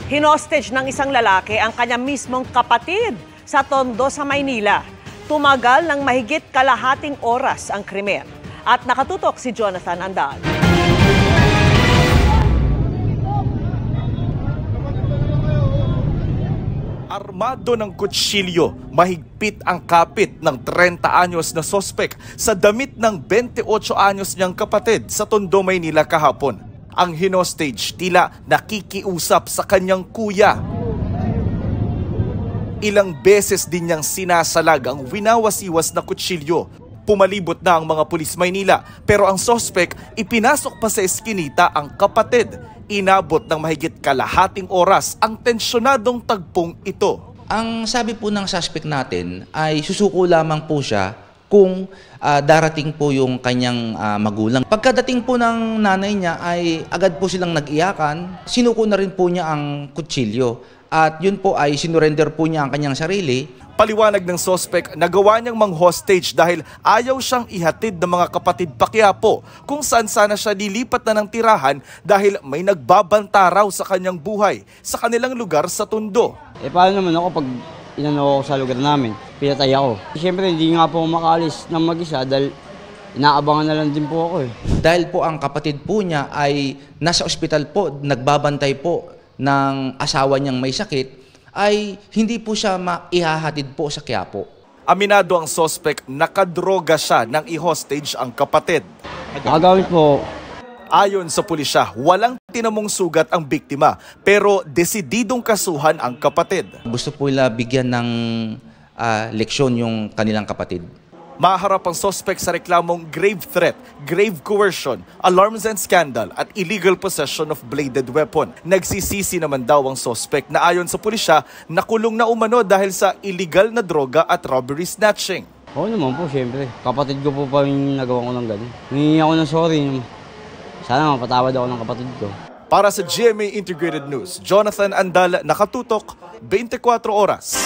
Hinostage ng isang lalaki ang kanya mismong kapatid sa Tondo sa Maynila. Tumagal ng mahigit kalahating oras ang krimen. At nakatutok si Jonathan Andal. Armado ng kutsilyo, mahigpit ang kapit ng 30 anyos na sospek sa damit ng 28 anyos niyang kapatid sa Tondo, Maynila kahapon. Ang hinostage tila nakikiusap sa kanyang kuya. Ilang beses din niyang sinasalag ang winawasiwas na kutsilyo. Pumalibot na ang mga pulis Maynila pero ang sospek ipinasok pa sa eskinita ang kapatid. Inabot ng mahigit kalahating oras ang tensyonadong tagpong ito. Ang sabi po ng suspect natin ay susuko lamang po siya kung darating po yung kanyang magulang. Pagkadating po ng nanay niya ay agad po silang nag-iyakan. Sinuko na rin po niya ang kutsilyo at yun po ay sinurrender po niya ang kanyang sarili. Paliwanag ng sospek, nagawa niyang mang-hostage dahil ayaw siyang ihatid ng mga kapatid pa Quiapo kung saan sana siya dilipat na ng tirahan dahil may nagbabanta raw sa kanyang buhay sa kanilang lugar sa Tondo. Paano naman ako pag inano ako sa lugar namin, pinatay ako. Siyempre hindi nga po makaalis ng mag-isa dahil inaabangan na lang din po ako . Dahil po ang kapatid po niya ay nasa ospital po, nagbabantay po ng asawa niyang may sakit, ay hindi po siya maihahatid po sa Quiapo. Aminado ang sospek, nakadroga siya nang i-hostage ang kapatid. Nakagamit po. Ayon sa pulisya, walang tinamong sugat ang biktima pero desididong kasuhan ang kapatid. Gusto po nila bigyan ng leksyon yung kanilang kapatid. Maharap ang sospek sa reklamong grave threat, grave coercion, alarms and scandal at illegal possession of bladed weapon. Nagsisisi naman daw ang sospek na ayon sa pulisya, nakulong na umano dahil sa illegal na droga at robbery snatching. Oo naman po, siyempre. Kapatid ko po pa yung nagawa ko ng ganun. Hingi ako ng sorry. Sana mapatawad ako ng kapatid ko. Para sa GMA Integrated News, Jonathan Andal, nakatutok, 24 oras.